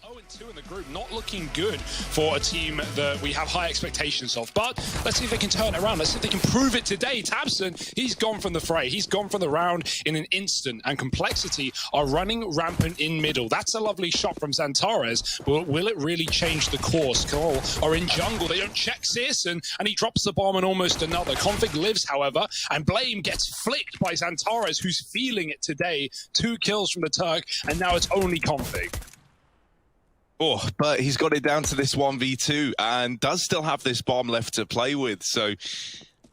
0-2 in the group, not looking good for a team that we have high expectations of. But let's see if they can turn it around. Let's see if they can prove it today. tabseN, he's gone from the fray. He's gone from the round in an instant. And Complexity are running rampant in middle. That's a lovely shot from Xantares. But will it really change the course? Cole are in jungle. They don't check CSGO, and he drops the bomb and almost another. Config lives, however, and Blame gets flicked by Xantares, who's feeling it today. 2 kills from the Turk, and now it's only Config. Oh, but he's got it down to this 1v2 and does still have this bomb left to play with. So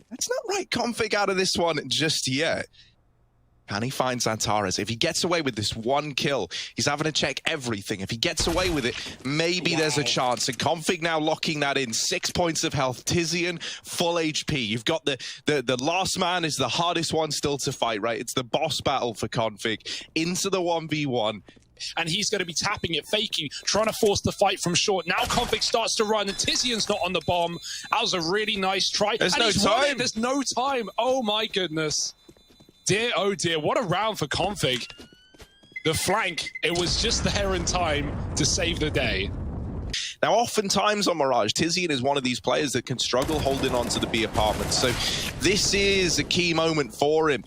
let's not write Config out of this one just yet. Can he find Xantares? If he gets away with this 1 kill, he's having to check everything. If he gets away with it, maybe there's a chance. And Config now locking that in. 6 points of health. TiZiAN, full HP. You've got the last man is the hardest one still to fight, right? It's the boss battle for Config. Into the 1v1. And he's going to be tapping it, faking, trying to force the fight from short. Now Config starts to run, and TiZiAN's not on the bomb. That was a really nice try. There's no time. There's no time. Oh, my goodness. Dear, oh, dear. What a round for Config. The flank, it was just there in time to save the day. Now, oftentimes on Mirage, TiZiAN is one of these players that can struggle holding on to the B apartment. So this is a key moment for him.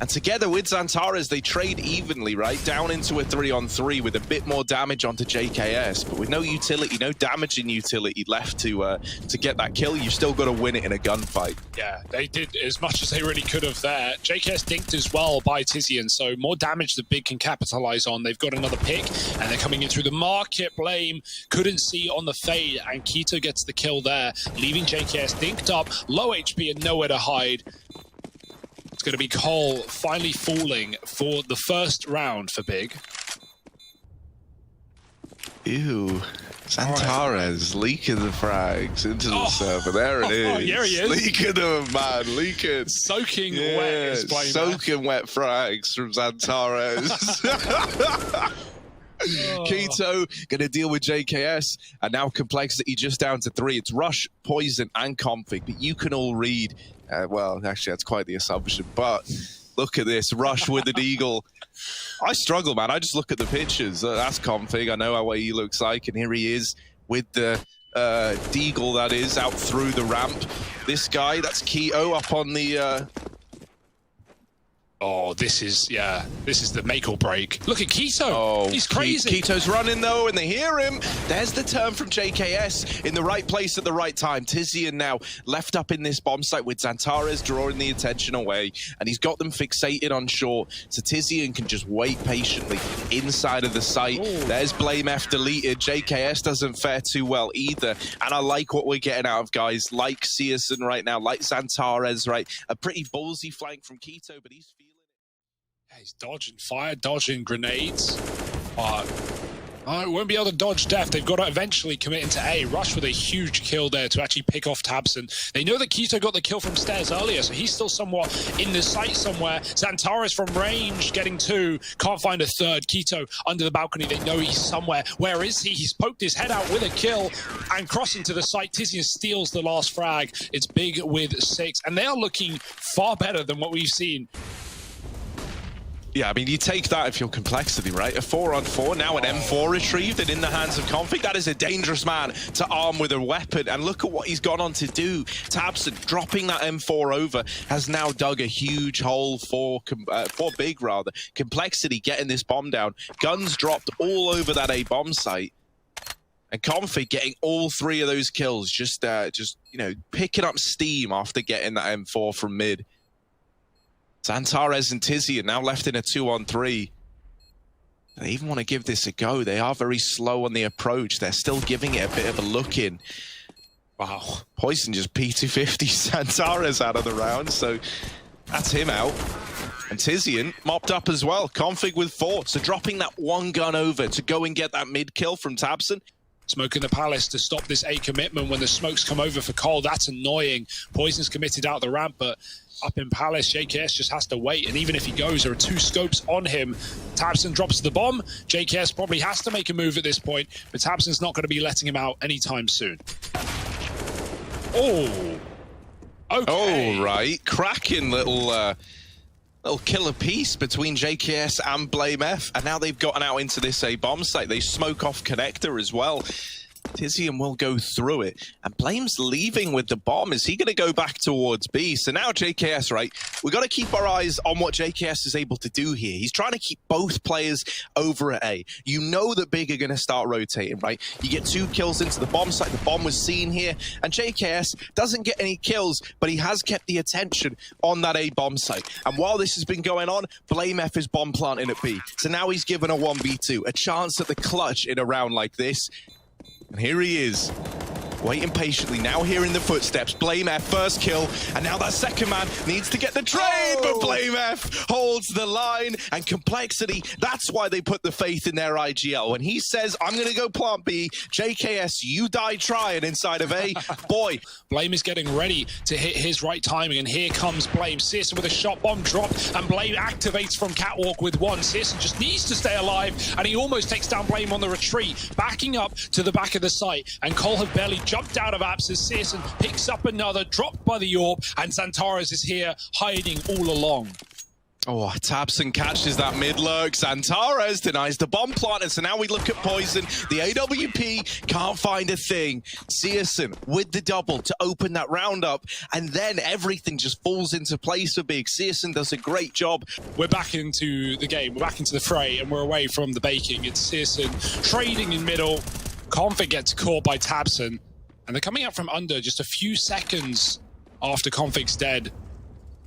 And together with Xantares, they trade evenly, right? Down into a 3-on-3 with a bit more damage onto JKS, but with no utility, no damaging utility left to get that kill. You've still got to win it in a gunfight. Yeah, they did as much as they really could have there. JKS dinked as well by TiZiAN, so more damage that Big can capitalize on. They've got another pick, and they're coming in through the market. Blame couldn't see on the fade, and Keto gets the kill there, leaving JKS dinked up, low HP and nowhere to hide. It's going to be Cole finally falling for the first round for Big. Ew. Xantares leaking the frags into the server. There it is. Oh, here he is. Leaking them, man. Leaking. Soaking wet is Blame. Soaking wet frags from Xantares. Keto going to deal with JKS, and now Complexity just down to 3. It's Rush, Poison, and Config, but you can all read. Well, actually, that's quite the assumption, but look at this. Rush with an eagle. I struggle, man. I just look at the pictures. That's Config. I know how he looks like, and here he is with the deagle, that is, out through the ramp. This guy, that's Keto up on the... Oh, this is the make or break. Look at Keto. Oh, he's crazy. Keto's running though, and they hear him. There's the turn from JKS in the right place at the right time. TiZiAN now left up in this bomb site with Xantares drawing the attention away, and he's got them fixated on short. So TiZiAN can just wait patiently inside of the site. Ooh. There's Blame F deleted. JKS doesn't fare too well either. And I like what we're getting out of guys like CSGO right now, like Xantares, right? A pretty ballsy flank from Keto, but he's feeling... He's dodging fire, dodging grenades. It won't be able to dodge death. They've got to eventually commit into A. Rush with a huge kill there to actually pick off tabseN. They know that Keto got the kill from stairs earlier, so he's still somewhat in the site somewhere. Xantares from range getting 2. Can't find a third. Keto under the balcony. They know he's somewhere. Where is he? He's poked his head out with a kill and crossing to the site. TiZiAN steals the last frag. It's Big with 6, and they are looking far better than what we've seen. Yeah, I mean, you take that if you're Complexity, right? A 4-on-4, now an M4 retrieved and in the hands of Config. That is a dangerous man to arm with a weapon. And look at what he's gone on to do. tabseN, dropping that M4 over, has now dug a huge hole for Big, rather. Complexity getting this bomb down. Guns dropped all over that A bomb site. And Config getting all 3 of those kills, just you know, picking up steam after getting that M4 from mid. Xantares and TiZiAN now left in a 2-on-3. They even want to give this a go. They are very slow on the approach. They're still giving it a bit of a look in. Wow. Poison just P250 Xantares out of the round, so that's him out. And TiZiAN mopped up as well. Config with 4, so dropping that 1 gun over to go and get that mid kill from tabseN. Smoking the Palace to stop this A commitment when the smokes come over for Cole. That's annoying. Poison's committed out the ramp, but up in Palace, JKS just has to wait. And even if he goes, there are 2 scopes on him. tabseN drops the bomb. JKS probably has to make a move at this point, but tabseN's not going to be letting him out anytime soon. Oh. Okay. Oh, right. Cracking little Little killer piece between JKS and BlameF, and now they've gotten out into this A bomb site. They smoke off connector as well. Tizian will go through it, and Blame's leaving with the bomb. Is he going to go back towards B? So now JKS, right, we got to keep our eyes on what JKS is able to do here. He's trying to keep both players over at A. You know that Big are going to start rotating, right? You get 2 kills into the bomb site. The bomb was seen here, and JKS doesn't get any kills, but he has kept the attention on that A bomb site. And while this has been going on, BlameF is bomb planting at B. So now he's given a 1v2, a chance at the clutch in a round like this. And here he is, waiting patiently, now hearing the footsteps. BlameF, first kill, and now that second man needs to get the trade, but BlameF holds the line, and Complexity, that's why they put the faith in their IGL. When he says, I'm going to go plant B, JKS, you die trying inside of A, boy. Blame is getting ready to hit his right timing, and here comes Blame. Searson with a shot bomb drop, and Blame activates from Catwalk with 1. Searson just needs to stay alive, and he almost takes down Blame on the retreat, backing up to the back of the site, and Cole have barely jumped out of apps as Searson picks up another, dropped by the AWP, and Xantares is here hiding all along. Oh, tabseN catches that mid lurk. Xantares denies the bomb plant, and so now we look at Poison. The AWP can't find a thing. Searson with the double to open that round up, and then everything just falls into place for Big. Searson does a great job. We're back into the game, we're back into the fray, and we're away from the baking. It's Searson trading in middle. Config gets caught by tabseN, and they're coming out from under just a few seconds after Config's dead.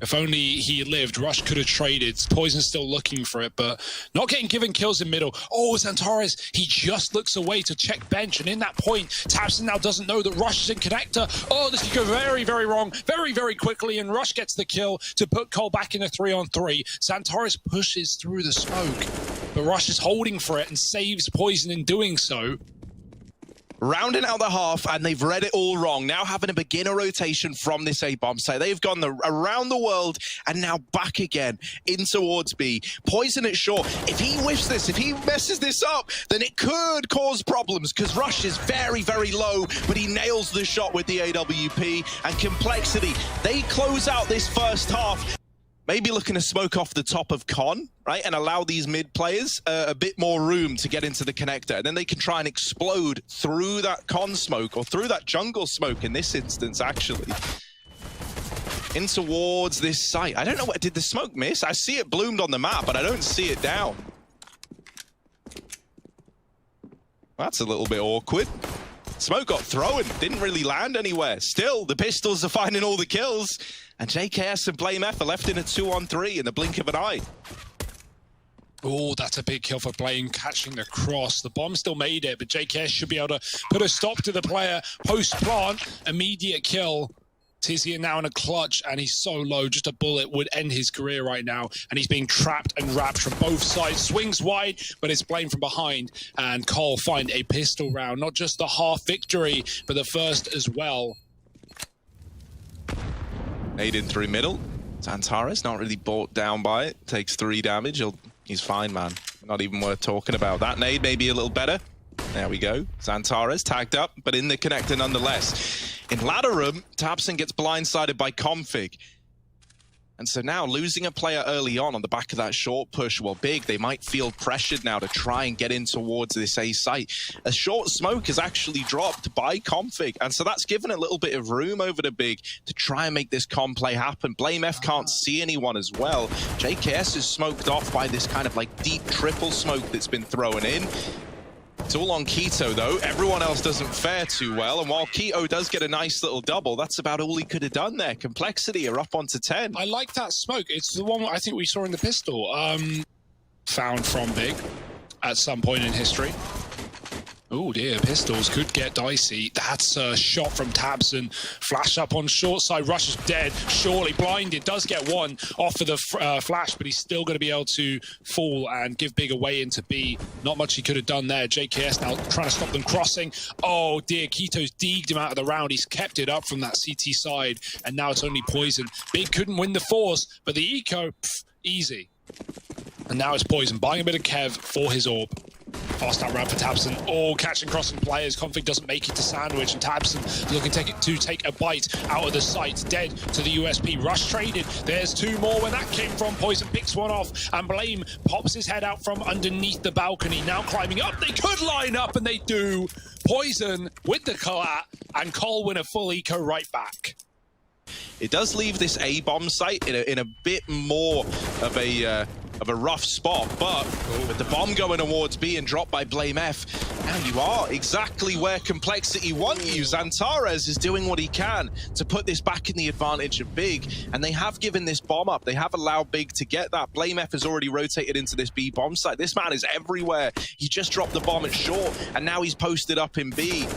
If only he lived, Rush could have traded. Poison's still looking for it, but not getting given kills in middle. Oh, Xantares, he just looks away to check bench, and in that point, tabseN now doesn't know that Rush is in connector. Oh, this could go very, very wrong, very, very quickly, and Rush gets the kill to put Cole back in a 3-on-3. Xantares pushes through the smoke, but Rush is holding for it and saves Poison in doing so. Rounding out the half, and they've read it all wrong. Now having a beginner rotation from this A bomb site. They've gone around the world and now back again in towards B. Poison at short. If he whiffs this, if he messes this up, then it could cause problems, because Rush is very, very low, but he nails the shot with the AWP. And Complexity, they close out this first half. Maybe looking to smoke off the top of Con, right? And allow these mid players a bit more room to get into the connector. And then they can try and explode through that Con smoke, or through that jungle smoke in this instance, actually. In towards this site. I don't know what, did the smoke miss? I see it bloomed on the map, but I don't see it down. That's a little bit awkward. Smoke got thrown, didn't really land anywhere. Still, the pistols are finding all the kills. And JKS and BlameF are left in a 2-on-3 in the blink of an eye. Oh, that's a big kill for Blame, catching the cross. The bomb still made it, but JKS should be able to put a stop to the player. Post-plant, immediate kill. Tizian now in a clutch, and he's so low, just a bullet would end his career right now. And he's being trapped and wrapped from both sides. Swings wide, but it's Blame from behind. And Cole find a pistol round. Not just the half victory, but the first as well. Nade in through middle. Xantares not really brought down by it. Takes 3 damage. He's fine, man. Not even worth talking about. That nade may be a little better. There we go. Xantares tagged up, but in the connector nonetheless. In ladder room, tabseN gets blindsided by Config. And so now losing a player early on the back of that short push, well, Big, they might feel pressured now to try and get in towards this A site. A short smoke is actually dropped by Config, and so that's given a little bit of room over to Big to try and make this com play happen. BlameF can't see anyone as well. JKS is smoked off by this kind of like deep triple smoke that's been thrown in. It's all on Keto, though. Everyone else doesn't fare too well. And while Keto does get a nice little double, that's about all he could have done there. Complexity are up onto 10. I like that smoke. It's the one I think we saw in the pistol. Found from Big at some point in history. Oh dear, pistols could get dicey. That's a shot from tabseN. Flash up on short side. Rush is dead. Surely blinded. Does get one off of the flash, but he's still going to be able to fall and give Big a way into B. Not much he could have done there. JKS now trying to stop them crossing. Oh dear, Keto's degged him out of the round. He's kept it up from that CT side, and now it's only Poison. Big couldn't win the force, but the eco, easy. And now it's Poison buying a bit of Kev for his AWP. Fast out round for Tabson. Oh, catching crossing players. Config doesn't make it to Sandwich, and Tabson looking to take a bite out of the sight. Dead to the USP. Rush traded. There's two more where that came from. Poison picks one off, and Blame pops his head out from underneath the balcony. Now climbing up. They could line up, and they do. Poison with the collat, and Cole win a full eco right back. It does leave this A-bomb site in a bit more of a rough spot, but with the bomb going towards B and dropped by Blame F, now you are exactly where Complexity want you. Xantares is doing what he can to put this back in the advantage of Big, and they have given this bomb up. They have allowed Big to get that. Blame F has already rotated into this B bomb site. This man is everywhere. He just dropped the bomb at short, and now he's posted up in B.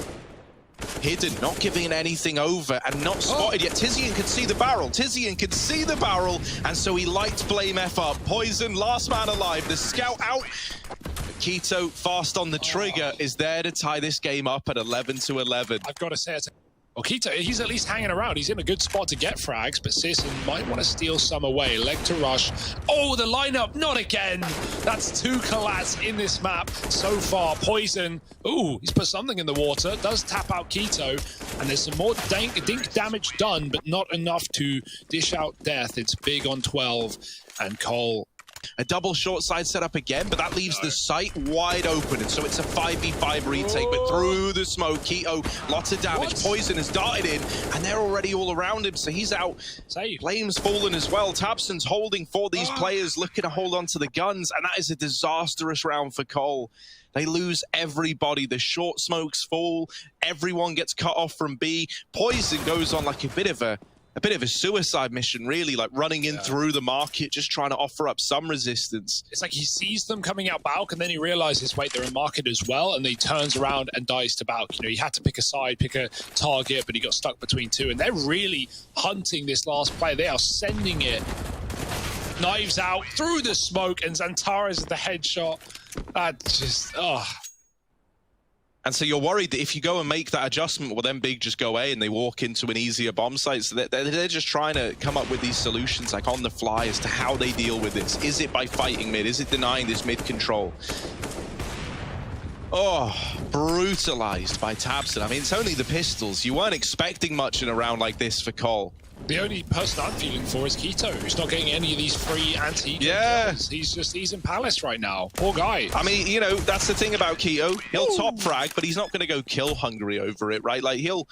Hidden, not giving anything over, and not spotted yet. Tizian can see the barrel. Tizian can see the barrel, and so he lights Blame F up. Poison, last man alive. The scout out. Keto, fast on the trigger, is there to tie this game up at 11-11. I've got to say, well, Keto, he's at least hanging around. He's in a good spot to get frags, but Searson might want to steal some away. Leg to rush. Oh, the lineup, not again. That's two collats in this map so far. Poison, ooh, he's put something in the water. Does tap out Keto, and there's some more dink damage done, but not enough to dish out death. It's Big on 12, and Cole. A double short side setup again, but that leaves the site wide open, and so it's a 5v5 retake, but through the smoke, Keto, lots of damage. Poison has darted in, and they're already all around him, so he's out. Save. Flame's fallen as well. Tabson's holding for these players, looking to hold on to the guns, and that is a disastrous round for Cole. They lose everybody. The short smokes fall. Everyone gets cut off from B. Poison goes on like a bit of a suicide mission, really, like running in through the market, just trying to offer up some resistance. It's like he sees them coming out Balk, and then he realizes, wait, they're in market as well, and he turns around and dies to Balk. You know, he had to pick a side, pick a target, but he got stuck between two, and they're really hunting this last player. They are sending it. Knives out through the smoke, and Xantares is the headshot. That just, And so you're worried that if you go and make that adjustment, well, then Big just go A and they walk into an easier bomb site. So they're just trying to come up with these solutions, like on the fly, as to how they deal with this. Is it by fighting mid? Is it denying this mid control? Oh, brutalized by Tabson. I mean, it's only the pistols. You weren't expecting much in a round like this for Cole. The only person I'm feeling for is Keto, who's not getting any of these free anti-eco kills. He's in Palace right now. Poor guy. I mean, you know, that's the thing about Keto. He'll top frag, but he's not going to go kill hungry over it, right? Like, he'll...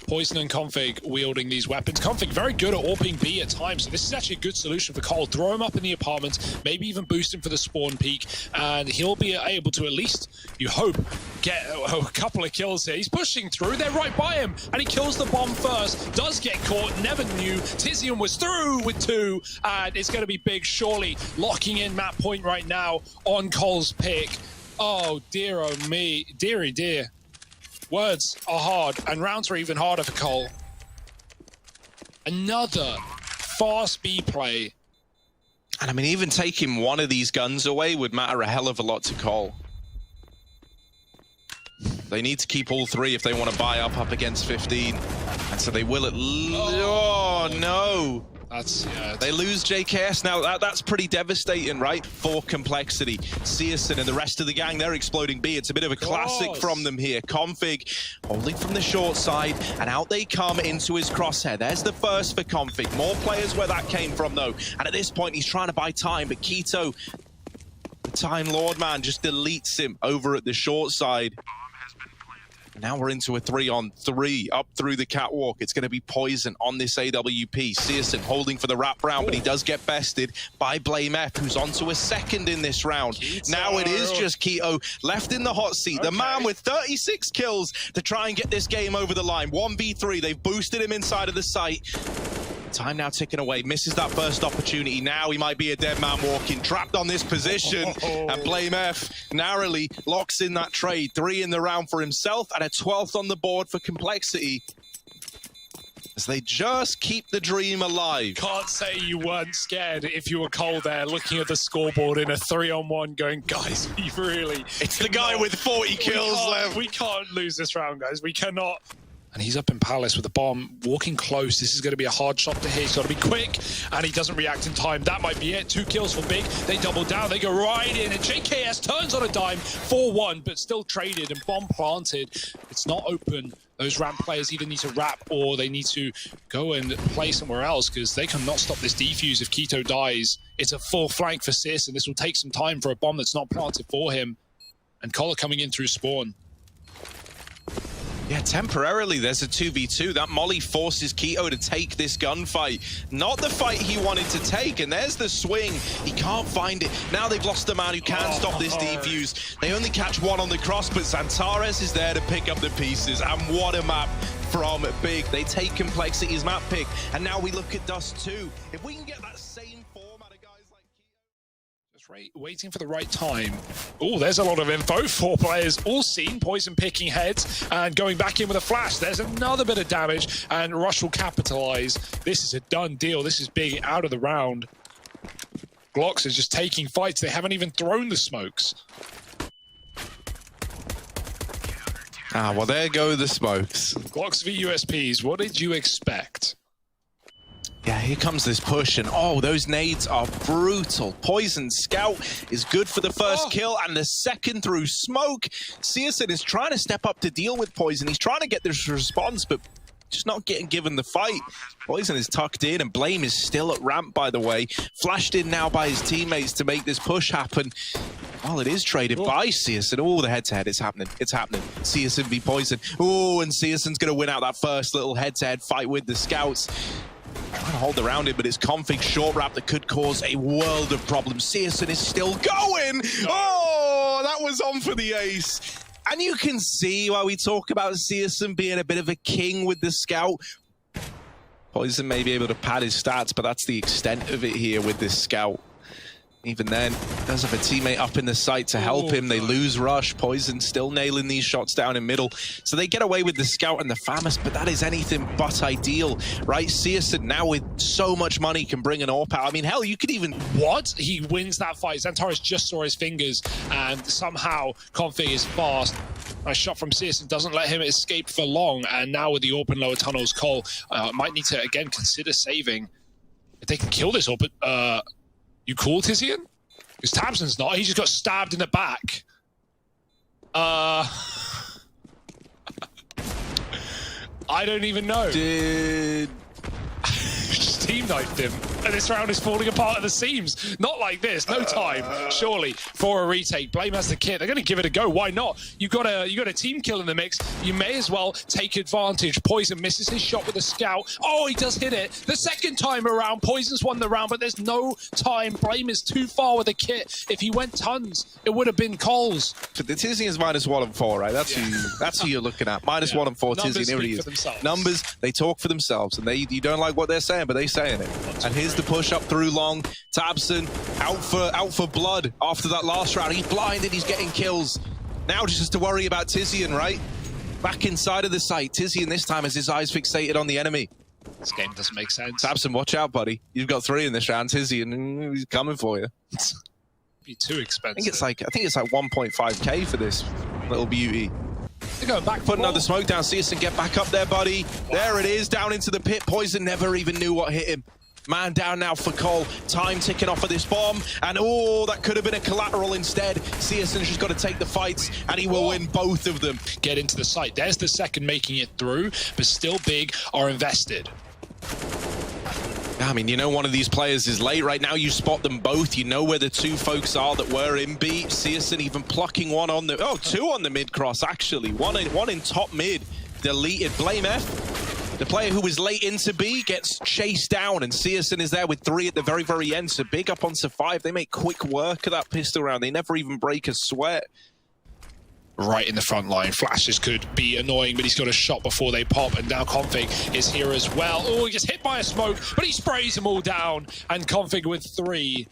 Poison and Config wielding these weapons. Config very good at AWPing B at times, so this is actually a good solution for Cole. Throw him up in the apartment, maybe even boost him for the spawn peak, and he'll be able to at least, you hope, get a couple of kills here. He's pushing through, they're right by him, and he kills the bomb first, does get caught, never knew. Tizian was through with two, and it's going to be Big, surely, locking in map point right now on Cole's pick. Oh, dear, oh me, dearie dear. Words are hard, and rounds are even harder for Cole. Another fast B play. And I mean, even taking one of these guns away would matter a hell of a lot to Cole. They need to keep all three if they want to buy up against 15. And so they will at oh no! They lose JKS now. That's pretty devastating, right? For Complexity. Searson and the rest of the gang, they're exploding B. It's a bit of a classic from them here. Config holding from the short side, and out they come into his crosshair. There's the first for Config. More players where that came from, though. And at this point, he's trying to buy time, but Keto, the Time Lord man, just deletes him over at the short side. Now we're into a 3-on-3 up through the catwalk. It's going to be Poison on this AWP. Searson holding for the wrap round, but he does get bested by Blame F, who's onto a second in this round. Now it is just Keto left in the hot seat. The man with 36 kills to try and get this game over the line. 1v3. They've boosted him inside of the site. Time now ticking away, misses that first opportunity. Now he might be a dead man walking, trapped on this position. And Blame F narrowly locks in that trade. 3 in the round for himself and a 12th on the board for Complexity, as they just keep the dream alive. Can't say you weren't scared if you were Cole there, looking at the scoreboard in a 3-on-1 going, guys, we really... It's the guy with 40 kills left. We can't lose this round, guys. We cannot... And he's up in Palace with the bomb, walking close. This is going to be a hard shot to hit. He's got to be quick, and he doesn't react in time. That might be it. 2 kills for Big. They double down. They go right in, and JKS turns on a dime. 4-1, but still traded and bomb planted. It's not open. Those ramp players either need to wrap or they need to go and play somewhere else because they cannot stop this defuse if Keto dies. It's a full flank for Sis, and this will take some time for a bomb that's not planted for him. And Collar coming in through spawn. Yeah, temporarily there's a 2v2. That molly forces Keto to take this gunfight. Not the fight he wanted to take, and there's the swing. He can't find it. Now they've lost the man who can stop this defuse. They only catch one on the cross, but Xantares is there to pick up the pieces. And what a map from Big. They take Complexity's map pick, and now we look at Dust 2. If we can get that same form out of guys like Keto... Just waiting for the right time. Oh, there's a lot of info. 4 players all seen. Poison picking heads and going back in with a flash. There's another bit of damage, and Rush will capitalize. This is a done deal. This is Big out of the round. Glocks is just taking fights. They haven't even thrown the smokes. Ah, well, there go the smokes. Glocks v USPs. What did you expect? Yeah, here comes this push, and oh, those nades are brutal. Poison Scout is good for the first kill, and the second through smoke. CSN is trying to step up to deal with Poison. He's trying to get this response, but just not getting given the fight. Poison is tucked in, and Blame is still at ramp, by the way. Flashed in now by his teammates to make this push happen. Well, it is traded by CSN. Oh, the head-to-head, it's happening. It's happening. CSN v Poison. Oh, and CSN's going to win out that first little head-to-head fight with the Scouts. Trying to hold around it, but it's Config short wrap that could cause a world of problems. CSN is still going. Oh, that was on for the ace. And you can see why we talk about CSN being a bit of a king with the Scout. Poison may be able to pad his stats, but that's the extent of it here with this Scout. Even then, does have a teammate up in the site to help him. They lose Rush. Poison still nailing these shots down in middle. So they get away with the Scout and the Famous, but that is anything but ideal, right? CSN now with so much money can bring an AWP out. I mean, hell, you could even... What? He wins that fight. Xantares just saw his fingers, and somehow Config is fast. A shot from CSN doesn't let him escape for long, and now with the open lower tunnels, Cole might need to, again, consider saving. If they can kill this AWP... You cool, Tizian? Because Tabson's not. He just got stabbed in the back. I don't even know. Just team knifed him. And this round is falling apart at the seams. Not like this. No time, surely, for a retake. Blame has the kit. They're going to give it a go. Why not? You got a team kill in the mix. You may as well take advantage. Poison misses his shot with a Scout. Oh, he does hit it. The second time around, Poison's won the round, but there's no time. Blame is too far with the kit. If he went tons, it would have been Coles. But the Tizian is -1 and 4, right? That's who you're looking at. -1 and 4, Tizian. Here he is. Numbers, they talk for themselves, and you don't like what they're saying, but they're saying it. And here's the push up through long. Tabson out for blood after that last round. He's blinded, he's getting kills. Now just to worry about Tizian, right? Back inside of the site. Tizian this time has his eyes fixated on the enemy. This game doesn't make sense. Tabson, watch out, buddy. You've got 3 in this round. Tizian, he's coming for you. Be too expensive. I think it's like 1.5k for this little beauty. They're going back. Put another smoke down. CSN, get back up there, buddy. Wow. There it is, down into the pit. Poison never even knew what hit him. Man down now for Cole. Time ticking off of this bomb. And oh, that could have been a collateral instead. CSN's just got to take the fights, and he will win both of them. Get into the site. There's the second making it through, but still Big are invested. I mean, you know one of these players is late. Right now you spot them both. You know where the 2 folks are that were in B. CSN even plucking one on the... Oh, 2 on the mid-cross, actually. One in top mid. Deleted. Blame F. The player who was late into B gets chased down, and CSN is there with 3 at the very, very end. So Big up onto 5. They make quick work of that pistol round. They never even break a sweat. Right in the front line. Flashes could be annoying, but he's got a shot before they pop, and now Config is here as well. Oh, he gets hit by a smoke, but he sprays them all down, and Config with 3.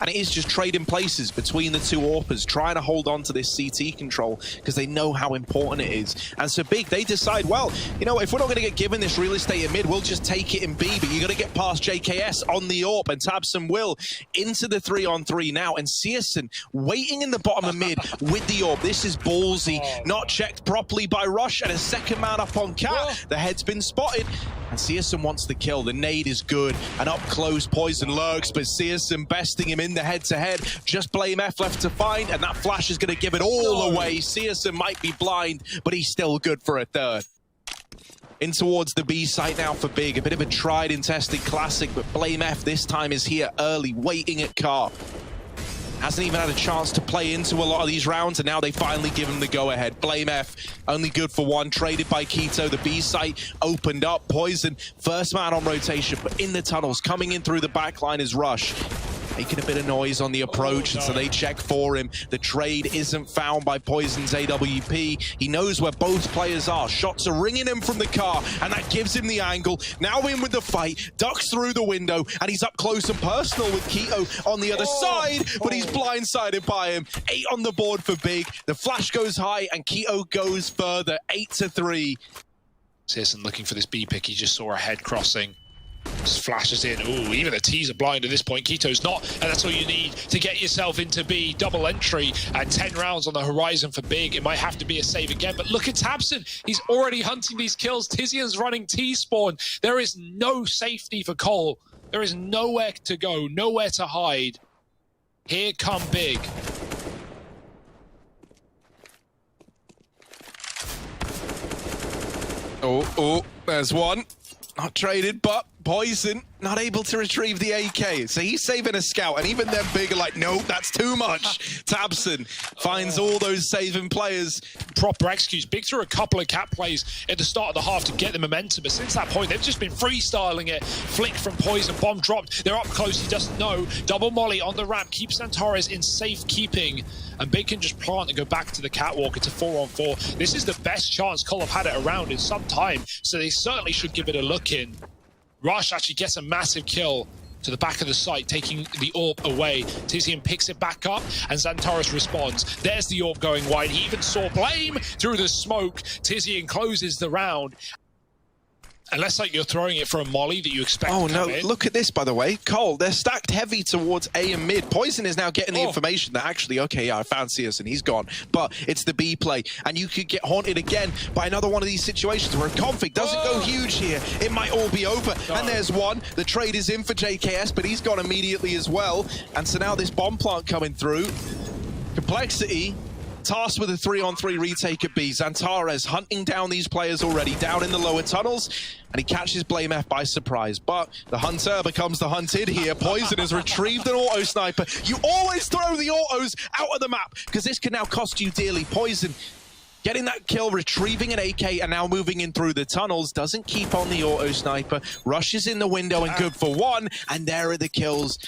and it is just trading places between the two AWPers, trying to hold on to this CT control because they know how important it is. And so Big, they decide, well, you know, if we're not going to get given this real estate in mid, we'll just take it in B, but you got to get past JKS on the AWP, and tabseN will into the 3-on-3 now, and CSGO waiting in the bottom of mid with the AWP. This is ballsy, not checked properly by Rush, and a second man up on Cat. The head's been spotted, and CSGO wants the kill. The nade is good, and up close Poison lurks, but CSGO besting him in the head-to-head. Just Blame F left to find, and that flash is going to give it all away. CSGO might be blind, but he's still good for a third. In towards the B site now for Big. A bit of a tried and tested classic, but Blame F this time is here early, waiting at car. Hasn't even had a chance to play into a lot of these rounds, and now they finally give him the go-ahead. Blame F, only good for one, traded by Keto. The B site opened up. Poison, first man on rotation, but in the tunnels, coming in through the back line is Rush. Making a bit of noise on the approach, and so they check for him. The trade isn't found by Poison's AWP. He knows where both players are. Shots are ringing him from the car, and that gives him the angle. Now in with the fight, ducks through the window, and he's up close and personal with Keto on the other side, but he's blindsided by him. 8 on the board for Big. The flash goes high, and Keto goes further, 8-3. CSGO looking for this B pick. He just saw a head crossing. Just flashes in. Ooh, even the T's are blind at this point. Keto's not, and that's all you need to get yourself into B. Double entry and 10 rounds on the horizon for Big. It might have to be a save again, but look at tabseN. He's already hunting these kills. Tizian's running T-spawn. There is no safety for Cole. There is nowhere to go, nowhere to hide. Here come Big. Oh, there's one. Not traded, but Poison not able to retrieve the AK. So he's saving a scout, and even then Big are like, no, that's too much. tabseN finds all those saving players. Proper executes. Big threw a couple of cat plays at the start of the half to get the momentum, but since that point, they've just been freestyling it. Flick from Poison, bomb dropped. They're up close, he doesn't know. Double molly on the ramp, keeps Santares in safekeeping, and Big can just plant and go back to the catwalk. It's a 4-on-4. This is the best chance Cole have had it around in some time, so they certainly should give it a look in. Rush actually gets a massive kill to the back of the site, taking the AWP away. Tizian picks it back up, and Santares responds. There's the AWP going wide. He even saw Blame through the smoke. Tizian closes the round. Unless like you're throwing it for a molly that you expect to come in. Look at this, by the way. Cole, they're stacked heavy towards A and mid. Poison is now getting the information that actually, okay, yeah, I found CS and he's gone. But it's the B play, and you could get haunted again by another one of these situations where a config doesn't go huge here. It might all be over. And there's one. The trade is in for JKS, but he's gone immediately as well. And so now this bomb plant coming through. Complexity tasked with a 3-on-3 retake at B. Santares hunting down these players already, down in the lower tunnels, and he catches Blame F by surprise. But the hunter becomes the hunted here. Poison has retrieved an auto sniper. You always throw the autos out of the map, because this can now cost you dearly. Poison getting that kill, retrieving an AK, and now moving in through the tunnels. Doesn't keep on the auto sniper. Rushes in the window and good for one, and there are the kills.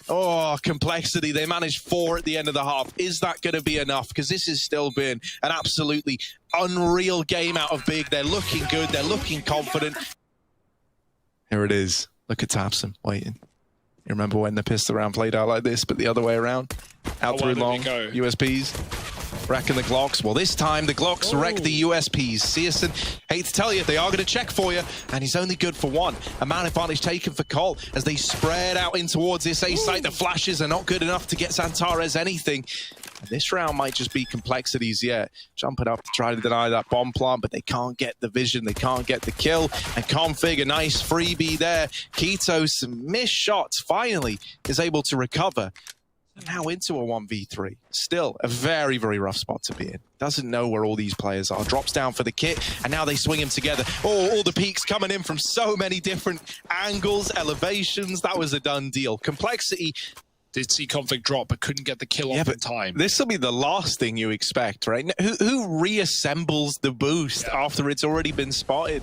Oh, Complexity. They managed 4 at the end of the half. Is that going to be enough? Because this has still been an absolutely unreal game out of Big. They're looking good. They're looking confident. Here it is. Look at tabseN waiting. You remember when the pistol round played out like this, but the other way around? Out through long, USPs. Wrecking the Glocks. Well, this time the Glocks wreck the USPs. CSGO, hate to tell you, they are going to check for you, and he's only good for one. A man advantage taken for Cole as they spread out in towards this A site. The flashes are not good enough to get Santares anything. And this round might just be Complexities yet. Jumping up to try to deny that bomb plant, but they can't get the vision. They can't get the kill. And Config, a nice freebie there. Keto, some missed shots, finally is able to recover. Now into a 1v3. Still a very, very rough spot to be in. Doesn't know where all these players are. Drops down for the kit, and now they swing him together. Oh, all the peaks coming in from so many different angles, elevations. That was a done deal. Complexity did see Config drop, but couldn't get the kill off in time. This will be the last thing you expect, right? Who reassembles the boost after it's already been spotted?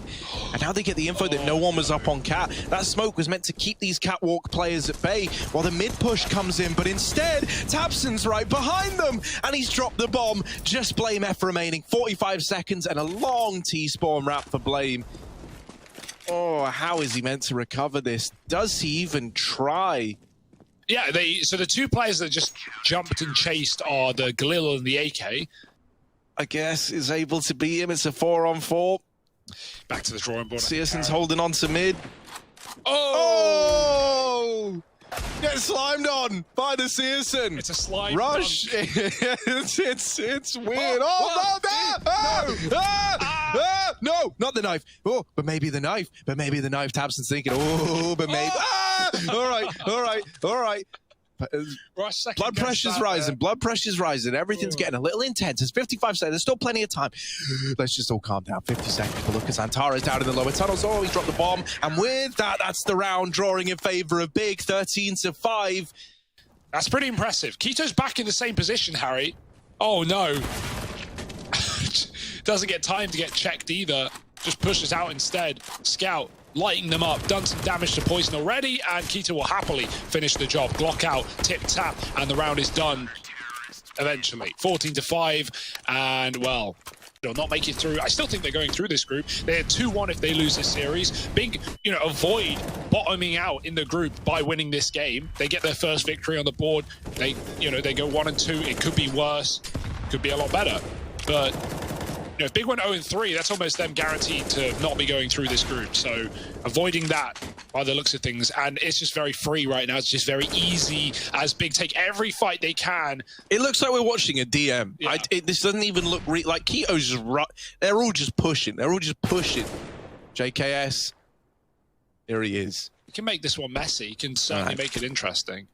And now they get the info that no one was up on Cat. That smoke was meant to keep these catwalk players at bay while the mid push comes in, but instead, tabseN's right behind them, and he's dropped the bomb. Just Blame F remaining. 45 seconds and a long T-spawn wrap for Blame. Oh, how is he meant to recover this? Does he even try? Yeah, so the two players that just jumped and chased are the Galil and the AK. I guess is able to beat him. It's a 4-on-4. Back to the drawing board. Searson's holding on to mid. Oh! Get slimed on by the Searson. It's a slime rush. it's weird. No, not the knife. Oh, but maybe the knife. But maybe the knife. Tabson's thinking. Oh, but maybe. All right. Blood pressure's rising. Blood pressure's rising. Everything's getting a little intense. It's 55 seconds. There's still plenty of time. Let's just all calm down. 50 seconds. But look at Xantara's down in the lower tunnels. Oh, he dropped the bomb. And with that, that's the round drawing in favor of Big. 13-5. That's pretty impressive. Keto's back in the same position, Harry. Oh, no. Doesn't get time to get checked either. Just pushes out instead. Scout lighting them up, done some damage to Poison already, and Keto will happily finish the job. Glock out, tip tap, and the round is done eventually. 14-5, and well, they'll not make it through. I still think they're going through this group. They're 2-1 if they lose this series. Big, avoid bottoming out in the group by winning this game. They get their first victory on the board. They go 1-2. It could be worse, could be a lot better, but if Big went 0-3, that's almost them guaranteed to not be going through this group. So avoiding that by the looks of things. And it's just very free right now. It's just very easy as Big take every fight they can. It looks like we're watching a DM. Yeah. This doesn't even look like Keto's just they're all just pushing. They're all just pushing. JKS, here he is. He can make this one messy. He can certainly make it interesting.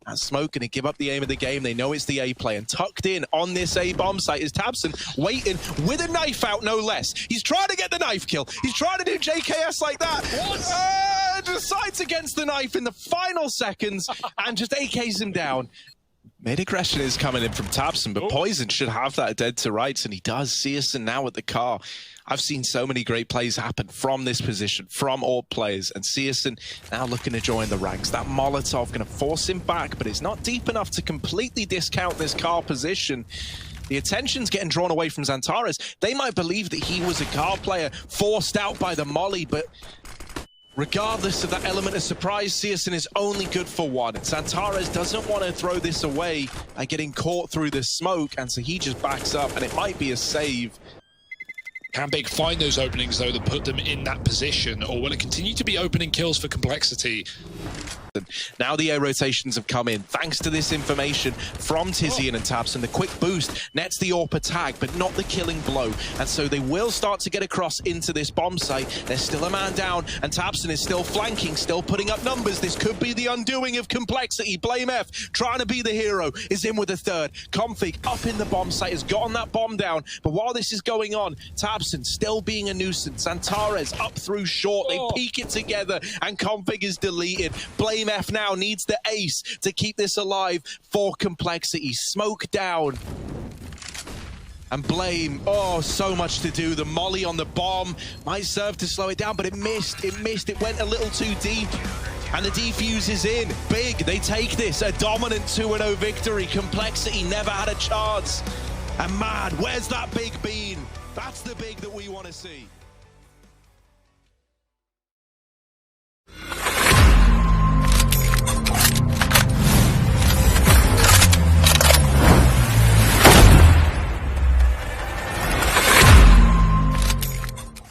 And Smoke going to give up the aim of the game. They know it's the A play. And tucked in on this A bomb site is Tabson, waiting with a knife out, no less. He's trying to get the knife kill. He's trying to do JKS like that. Decides against the knife in the final seconds and just AKs him down. Mid-aggression is coming in from Tabson, but Poison should have that dead to rights, and he does. Searson now at the car. I've seen so many great plays happen from this position, from all players, and Searson now looking to join the ranks. That Molotov going to force him back, but it's not deep enough to completely discount this car position. The attention's getting drawn away from Xantara's. They might believe that he was a car player forced out by the molly, but regardless of that element of surprise, Searson is only good for one. Xantara's doesn't want to throw this away by getting caught through the smoke, and so he just backs up, and it might be a save. Can Big find those openings, though, that put them in that position, or will it continue to be opening kills for Complexity? Now the air rotations have come in, thanks to this information from Tizian and Tabson. The quick boost nets the AWP tag, but not the killing blow. And so they will start to get across into this bomb site. There's still a man down, and Tabson is still flanking, still putting up numbers. This could be the undoing of Complexity. Blame F, trying to be the hero, is in with a third. Config up in the bomb site, has gotten that bomb down. But while this is going on, Tabson still being a nuisance. Xantara's up through short. They peek it together, and Config is deleted. Blame F now needs the ace to keep this alive for Complexity. Smoke down. And Blame, so much to do. The molly on the bomb might serve to slow it down, but it missed. It went a little too deep. And the defuse is in. Big, they take this. A dominant 2-0 victory. Complexity never had a chance. And man, where's that Big been? That's the Big that we want to see.